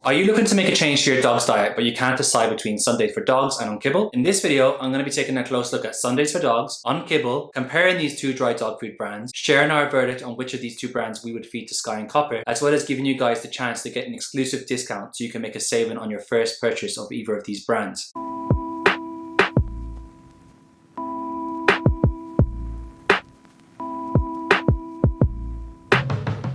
Are you looking to make a change to your dog's diet, but you can't decide between Sundays for Dogs and UnKibble? In this video, I'm going to be taking a close look at Sundays for Dogs, UnKibble, comparing these two dry dog food brands, sharing our verdict on which of these two brands we would feed to Skye and Copper, as well as giving you guys the chance to get an exclusive discount so you can make a saving on your first purchase of either of these brands.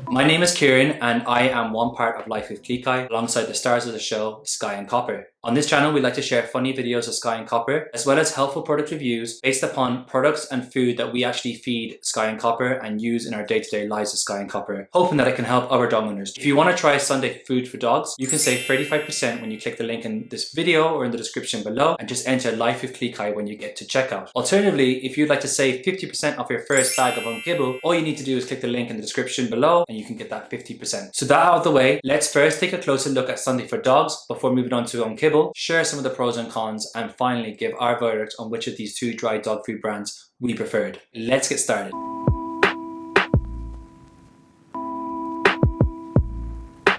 My name is Kieran and I am one part of Life with KleeKai alongside the stars of the show, Skye and Copper. On this channel, we like to share funny videos of Skye and Copper, as well as helpful product reviews based upon products and food that we actually feed Skye and Copper and use in our day-to-day lives of Skye and Copper, hoping that it can help other dog owners. If you want to try Sunday food for dogs, you can save 35% when you click the link in this video or in the description below and just enter Life with KleeKai when you get to checkout. Alternatively, if you'd like to save 50% off your first bag of UnKibble, all you need to do is click the link in the description below and you can get that 50%. So that out of the way, let's first take a closer look at Sunday for Dogs before moving on to UnKibble, share some of the pros and cons, and finally give our verdict on which of these two dry dog food brands we preferred. Let's get started.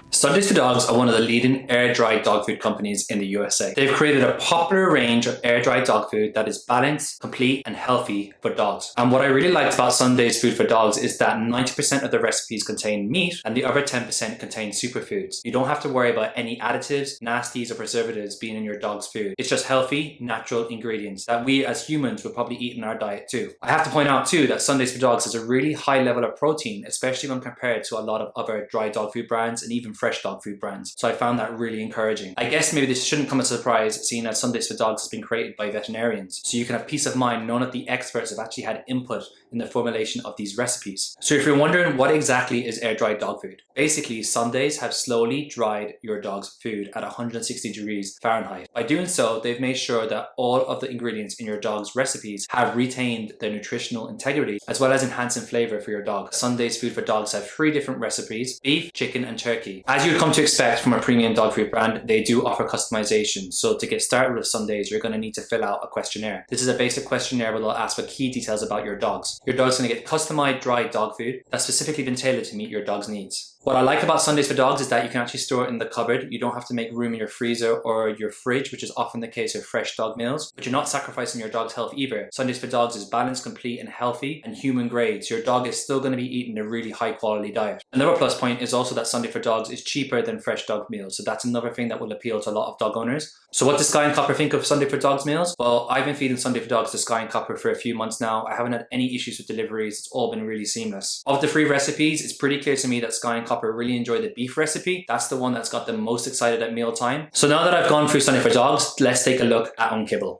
Sundays for Dogs are one of the leading air-dried dog food companies in the USA. They've created a popular range of air-dried dog food that is balanced, complete, and healthy for dogs. And what I really liked about Sundays Food for Dogs is that 90% of the recipes contain meat and the other 10% contain superfoods. You don't have to worry about any additives, nasties, or preservatives being in your dog's food. It's just healthy, natural ingredients that we as humans would probably eat in our diet too. I have to point out too that Sundays for Dogs has a really high level of protein, especially when compared to a lot of other dry dog food brands and even fresh dog food brands. So I found that really encouraging. I guess maybe this shouldn't come as a surprise, seeing as Sundays for Dogs has been created by veterinarians. So you can have peace of mind knowing that the experts have actually had input in the formulation of these recipes. So if you're wondering what exactly is air dried dog food, basically Sundays have slowly dried your dog's food at 160 degrees Fahrenheit. By doing so, they've made sure that all of the ingredients in your dog's recipes have retained their nutritional integrity, as well as enhancing flavor for your dog. Sundays Food for Dogs have 3 different recipes: beef, chicken, and turkey. As you'd come to expect from a premium dog food brand, they do offer customization. So to get started with Sundays, you're going to need to fill out a questionnaire. This is a basic questionnaire where they'll ask for key details about your dogs. Your dog's going to get customized dry dog food that's specifically been tailored to meet your dog's needs. What I like about Sundays for Dogs is that you can actually store it in the cupboard. You don't have to make room in your freezer or your fridge, which is often the case with fresh dog meals, but you're not sacrificing your dog's health either. Sundays for Dogs is balanced, complete, and healthy, and human grade, so your dog is still going to be eating a really high quality diet. Another plus point is also that Sunday for Dogs is cheaper than fresh dog meals, so that's another thing that will appeal to a lot of dog owners. So what does Skye and Copper think of Sunday for Dogs meals? Well, I've been feeding Sunday for Dogs to Skye and Copper for a few months now. I haven't had any issues with deliveries. It's all been really seamless. Of the 3 recipes, it's pretty clear to me that Skye and Copper really enjoy the beef recipe. That's the one that's got them most excited at mealtime. So now that I've gone through Sunday for Dogs, let's take a look at UnKibble.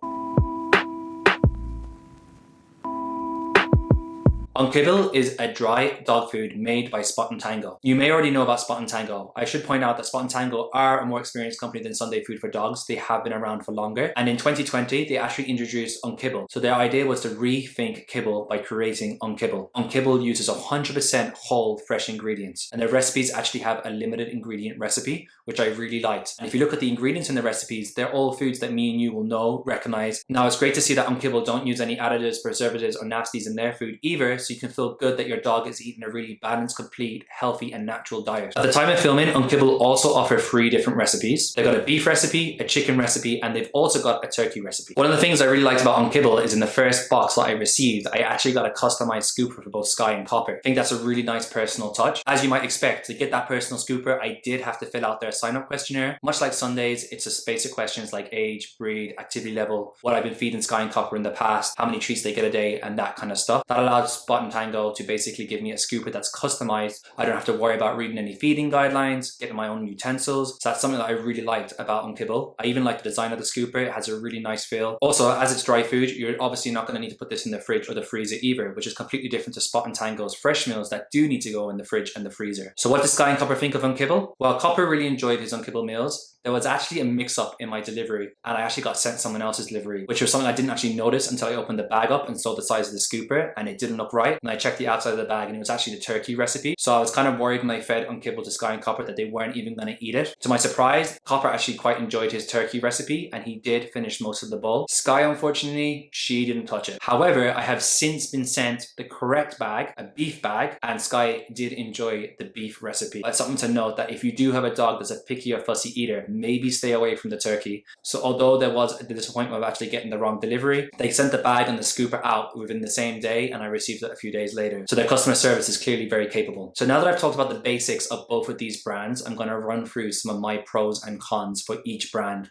UnKibble is a dry dog food made by Spot and Tango. You may already know about Spot and Tango. I should point out that Spot and Tango are a more experienced company than Sunday Food for Dogs. They have been around for longer. And in 2020, they actually introduced UnKibble. So their idea was to rethink kibble by creating UnKibble. UnKibble uses 100% whole, fresh ingredients. And their recipes actually have a limited ingredient recipe, which I really liked. And if you look at the ingredients in the recipes, they're all foods that me and you will know, recognize. Now, it's great to see that UnKibble don't use any additives, preservatives, or nasties in their food either, so you can feel good that your dog is eating a really balanced, complete, healthy, and natural diet. At the time of filming, UnKibble also offer 3 different recipes. They've got a beef recipe, a chicken recipe, and they've also got a turkey recipe. One of the things I really liked about UnKibble is in the first box that I received, I actually got a customized scooper for both Skye and Copper. I think that's a really nice personal touch. As you might expect, to get that personal scooper, I did have to fill out their sign-up questionnaire. Much like Sundays, it's just basic questions like age, breed, activity level, what I've been feeding Skye and Copper in the past, how many treats they get a day, and that kind of stuff. That allows Spot and Tango to basically give me a scooper that's customized. I don't have to worry about reading any feeding guidelines, getting my own utensils. So that's something that I really liked about UnKibble. I even like the design of the scooper. It has a really nice feel. Also, as it's dry food, you're obviously not going to need to put this in the fridge or the freezer either, which is completely different to Spot and Tango's fresh meals that do need to go in the fridge and the freezer. So what does Skye and Copper think of UnKibble? Well, Copper really enjoyed his UnKibble meals. there was actually a mix-up in my delivery, and I actually got sent someone else's delivery, which was something I didn't actually notice until I opened the bag up and saw the size of the scooper, and it didn't look right. And I checked the outside of the bag, and it was actually the turkey recipe. So I was kind of worried when I fed UnKibble to Skye and Copper that they weren't even going to eat it. To my surprise, Copper actually quite enjoyed his turkey recipe, and he did finish most of the bowl. Skye, unfortunately, she didn't touch it. However, I have since been sent the correct bag, a beef bag, and Skye did enjoy the beef recipe. That's something to note, that if you do have a dog that's a picky or fussy eater, maybe stay away from the turkey. So although there was the disappointment of actually getting the wrong delivery, they sent the bag and the scooper out within the same day, and I received it a few days later. So their customer service is clearly very capable. So now that I've talked about the basics of both of these brands, I'm going to run through some of my pros and cons for each brand.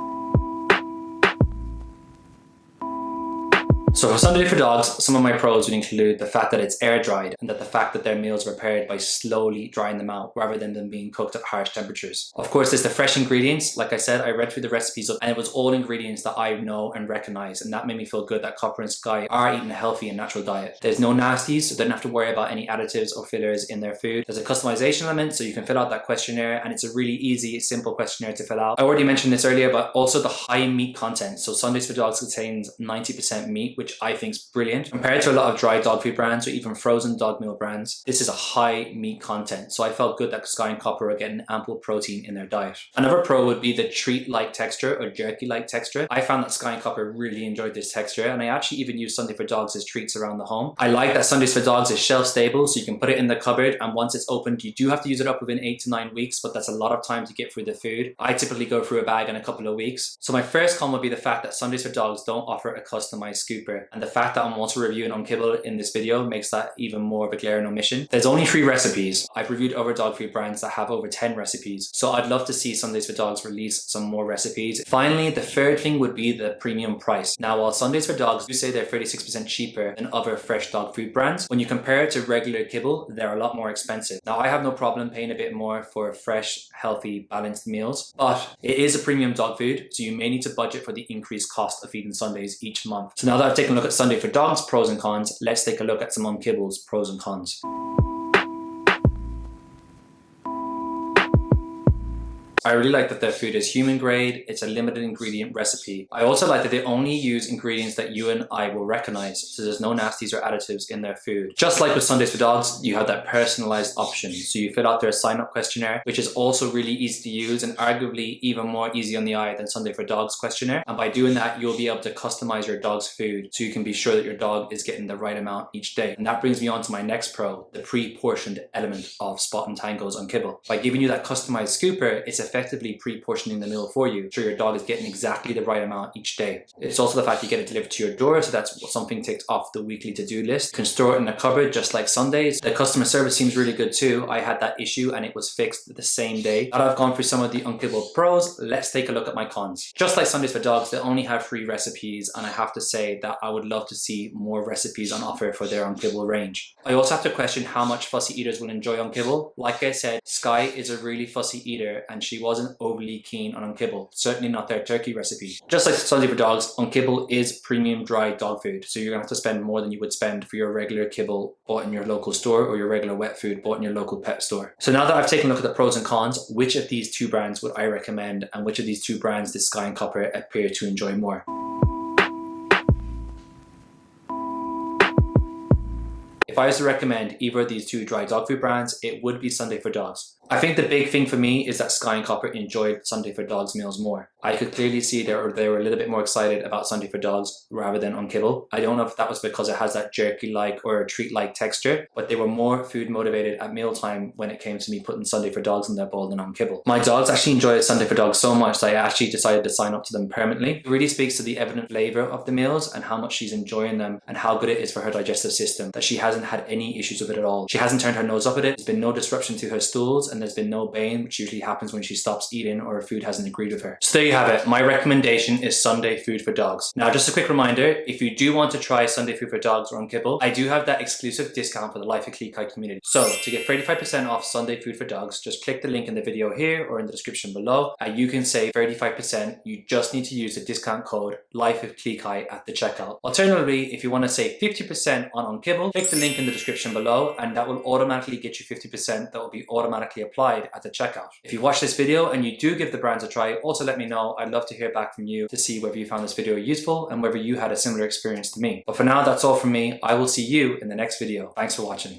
So for Sunday for Dogs, some of my pros would include the fact that it's air dried, and that the fact that their meals were prepared by slowly drying them out rather than them being cooked at harsh temperatures. Of course, there's the fresh ingredients. Like I said, I read through the recipes and it was all ingredients that I know and recognize, and that made me feel good that Copper and Skye are eating a healthy and natural diet. There's no nasties, so they don't have to worry about any additives or fillers in their food. There's a customization element, so you can fill out that questionnaire, and it's a really easy, simple questionnaire to fill out. I already mentioned this earlier, but also the high meat content. So Sundays for Dogs contains 90% meat, which I think is brilliant. Compared to a lot of dry dog food brands or even frozen dog meal brands, this is a high meat content. So I felt good that Skye and Copper are getting ample protein in their diet. Another pro would be the treat-like texture or jerky-like texture. I found that Skye and Copper really enjoyed this texture, and I actually even use Sunday for Dogs as treats around the home. I like that Sundays for Dogs is shelf stable, so you can put it in the cupboard, and once it's opened, you do have to use it up within 8 to 9 weeks, but that's a lot of time to get through the food. I typically go through a bag in a couple of weeks. So my first con would be the fact that Sundays for Dogs don't offer a customized scooper, and the fact that I'm also reviewing UnKibble in this video makes that even more of a glaring omission. There's only 3 recipes. I've reviewed other dog food brands that have over 10 recipes, so I'd love to see Sundays for Dogs release some more recipes. Finally, the third thing would be the premium price. Now, while Sundays for Dogs do say they're 36% cheaper than other fresh dog food brands, when you compare it to regular kibble, they're a lot more expensive. Now, I have no problem paying a bit more for fresh, healthy, balanced meals, but it is a premium dog food, so you may need to budget for the increased cost of feeding Sundays each month. So now that I've taken a look at Sunday for Dogs pros and cons, let's take a look at some UnKibble's pros and cons. I really like that their food is human grade. It's a limited ingredient recipe. I also like that they only use ingredients that you and I will recognize, so there's no nasties or additives in their food. Just like with Sundays for Dogs, you have that personalized option. So you fill out their sign-up questionnaire, which is also really easy to use and arguably even more easy on the eye than Sunday for Dogs questionnaire. And by doing that, you'll be able to customize your dog's food so you can be sure that your dog is getting the right amount each day. And that brings me on to my next pro, the pre-portioned element of Spot and Tango's UnKibble. By giving you that customized scooper, it's effectively pre-portioning the meal for you, so your dog is getting exactly the right amount each day. It's also the fact you get it delivered to your door, so that's something ticked off the weekly to-do list. You can store it in a cupboard just like Sundays. The customer service seems really good too. I had that issue and it was fixed the same day. Now that I've gone through some of the UnKibble pros, let's take a look at my cons. Just like Sundays for Dogs, they only have 3 recipes, and I have to say that I would love to see more recipes on offer for their UnKibble range. I also have to question how much fussy eaters will enjoy UnKibble. Like I said, Skye is a really fussy eater and she wasn't overly keen on UnKibble, certainly not their turkey recipe. Just like Sunday for Dogs, UnKibble is premium dry dog food, so you're gonna have to spend more than you would spend for your regular kibble bought in your local store or your regular wet food bought in your local pet store. So now that I've taken a look at the pros and cons, which of these 2 brands would I recommend, and which of these 2 brands did Skye and Copper appear to enjoy more? If I was to recommend either of these 2 dry dog food brands, it would be Sunday for Dogs. I think the big thing for me is that Skye and Copper enjoyed Sunday for Dogs meals more. I could clearly see they were a little bit more excited about Sunday for Dogs rather than UnKibble. I don't know if that was because it has that jerky-like or treat-like texture, but they were more food motivated at mealtime when it came to me putting Sunday for Dogs in their bowl than UnKibble. My dogs actually enjoyed Sunday for Dogs so much that I actually decided to sign up to them permanently. It really speaks to the evident flavour of the meals and how much she's enjoying them and how good it is for her digestive system, that she hasn't had any issues with it at all. She hasn't turned her nose up at it. There's been no disruption to her stools, and there's been no baying, which usually happens when she stops eating or her food hasn't agreed with her. So there you have it. My recommendation is Sunday food for dogs. Now, just a quick reminder, if you do want to try Sunday food for dogs or UnKibble, I do have that exclusive discount for the LIFEWITHKLEEKAI community. So to get 35% off Sunday food for dogs, just click the link in the video here or in the description below, and you can save 35%. You just need to use the discount code LIFEWITHKLEEKAI at the checkout. Alternatively, if you want to save 50% on UnKibble, click the link in the description below, and that will automatically get you 50%. That will be automatically applied at the checkout. If you watch this video and you do give the brands a try, also let me know. I'd love to hear back from you to see whether you found this video useful and whether you had a similar experience to me. But for now, that's all from me. I will see you in the next video. Thanks for watching.